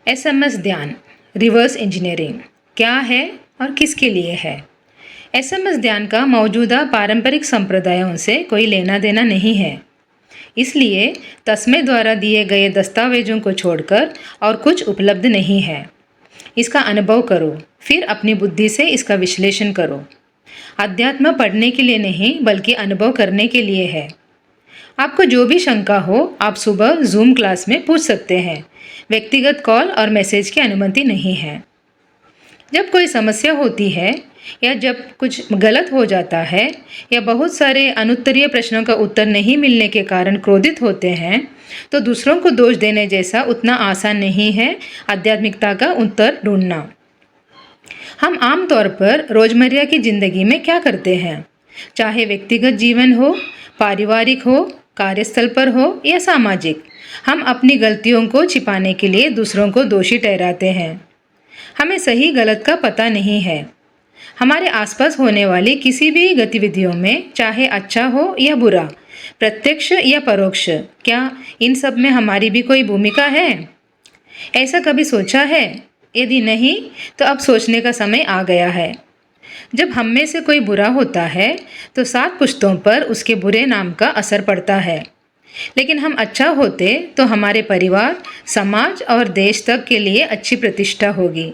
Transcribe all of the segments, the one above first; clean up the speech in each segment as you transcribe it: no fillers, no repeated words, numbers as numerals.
SMS ध्यान reverse engineering क्या है और किसके लिए है? एसएमएस ध्यान का मौजूदा पारंपरिक संप्रदायों से कोई लेना देना नहीं है। इसलिए तस्मे द्वारा दिए गए दस्तावेजों को छोड़कर और कुछ उपलब्ध नहीं है। इसका अनुभव करो, फिर अपनी बुद्धि से इसका विश्लेषण करो। अध्यात्म पढ़ने के लिए नहीं बल्कि अनुभव करने के लिए है। आपको जो भी शंका हो आप सुबह जूम क्लास में पूछ सकते हैं। व्यक्तिगत कॉल और मैसेज की अनुमति नहीं है। जब कोई समस्या होती है या जब कुछ गलत हो जाता है या बहुत सारे अनुत्तरीय प्रश्नों का उत्तर नहीं मिलने के कारण क्रोधित होते हैं तो दूसरों को दोष देने जैसा उतना आसान नहीं है आध्यात्मिकता का उत्तर ढूंढना। हम आम तौर पर रोजमर्रा की जिंदगी में क्या करते हैं, चाहे व्यक्तिगत जीवन हो, पारिवारिक हो, कार्यस्थल पर हो या सामाजिक, हम अपनी गलतियों को छिपाने के लिए दूसरों को दोषी ठहराते हैं। हमें सही गलत का पता नहीं है। हमारे आसपास होने वाली किसी भी गतिविधियों में, चाहे अच्छा हो या बुरा, प्रत्यक्ष या परोक्ष, क्या इन सब में हमारी भी कोई भूमिका है? ऐसा कभी सोचा है? यदि नहीं तो अब सोचने का समय आ गया है। जब हम में से कोई बुरा होता है तो 7 पुश्तों पर उसके बुरे नाम का असर पड़ता है, लेकिन हम अच्छा होते तो हमारे परिवार, समाज और देश तक के लिए अच्छी प्रतिष्ठा होगी।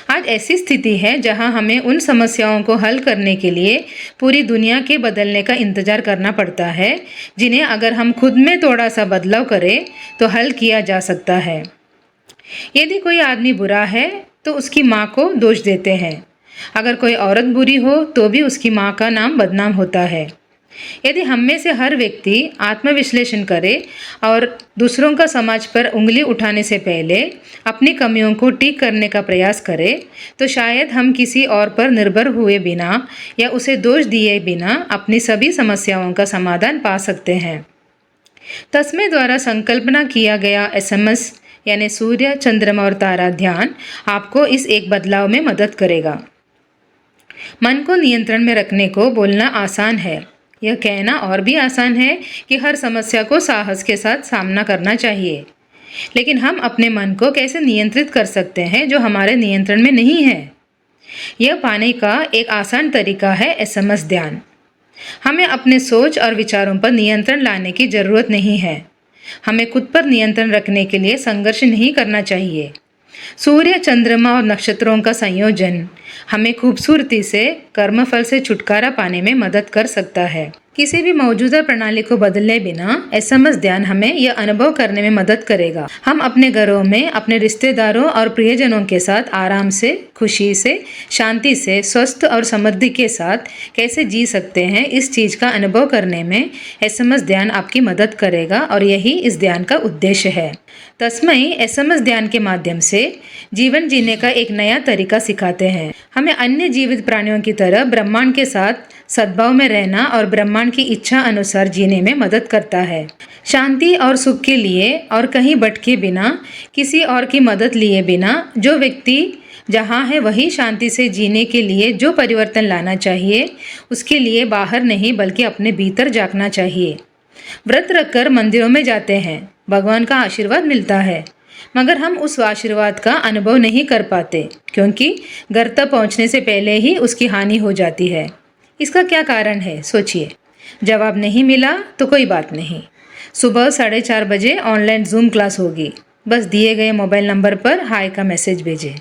आज ऐसी स्थिति है जहां हमें उन समस्याओं को हल करने के लिए पूरी दुनिया के बदलने का इंतजार करना पड़ता है जिन्हें अगर हम खुद में थोड़ा सा बदलाव करें तो हल किया जा सकता है। यदि कोई आदमी बुरा है तो उसकी माँ को दोष देते हैं। अगर कोई औरत बुरी हो तो भी उसकी माँ का नाम बदनाम होता है। यदि हम में से हर व्यक्ति आत्मविश्लेषण करे और दूसरों का समाज पर उंगली उठाने से पहले अपनी कमियों को ठीक करने का प्रयास करे तो शायद हम किसी और पर निर्भर हुए बिना या उसे दोष दिए बिना अपनी सभी समस्याओं का समाधान पा सकते हैं। तस्मे द्वारा संकल्पना किया गया एसएमएस यानी सूर्य, चंद्रमा और तारा ध्यान आपको इस एक बदलाव में मदद करेगा। मन को नियंत्रण में रखने को बोलना आसान है, यह कहना और भी आसान है कि हर समस्या को साहस के साथ सामना करना चाहिए। लेकिन हम अपने मन को कैसे नियंत्रित कर सकते हैं जो हमारे नियंत्रण में नहीं है? यह पाने का एक आसान तरीका है एसएमएस ध्यान। हमें अपने सोच और विचारों पर नियंत्रण लाने की जरूरत नहीं है। हमें खुद पर नियंत्रण रखने के लिए संघर्ष नहीं करना चाहिए। सूर्य, चंद्रमा और नक्षत्रों का संयोजन हमें खूबसूरती से कर्मफल से छुटकारा पाने में मदद कर सकता है। किसी भी मौजूदा प्रणाली को बदले बिना एसएमएस ध्यान हमें यह अनुभव करने में मदद करेगा। हम अपने घरों में अपने रिश्तेदारों और प्रियजनों के साथ आराम से, खुशी से, शांति से, स्वस्थ और समृद्धि के साथ कैसे जी सकते हैं, इस चीज़ का अनुभव करने में एसएमएस ध्यान आपकी मदद करेगा और यही इस ध्यान का उद्देश्य है। तस्मय एसएमएस ध्यान के माध्यम से जीवन जीने का एक नया तरीका सिखाते हैं। हमें अन्य जीवित प्राणियों की तरह ब्रह्मांड के साथ सद्भाव में रहना और ब्रह्मांड की इच्छा अनुसार जीने में मदद करता है। शांति और सुख के लिए और कहीं भटके बिना, किसी और की मदद लिए बिना, जो व्यक्ति जहाँ है वही शांति से जीने के लिए जो परिवर्तन लाना चाहिए, उसके लिए बाहर नहीं बल्कि अपने भीतर झांकना चाहिए। व्रत रखकर मंदिरों में जाते हैं, भगवान का आशीर्वाद मिलता है, मगर हम उस आशीर्वाद का अनुभव नहीं कर पाते क्योंकि घर तक पहुँचने से पहले ही उसकी हानि हो जाती है। इसका क्या कारण है, सोचिए। जवाब नहीं मिला तो कोई बात नहीं। सुबह 4:30 बजे ऑनलाइन जूम क्लास होगी। बस दिए गए मोबाइल नंबर पर हाय का मैसेज भेजें।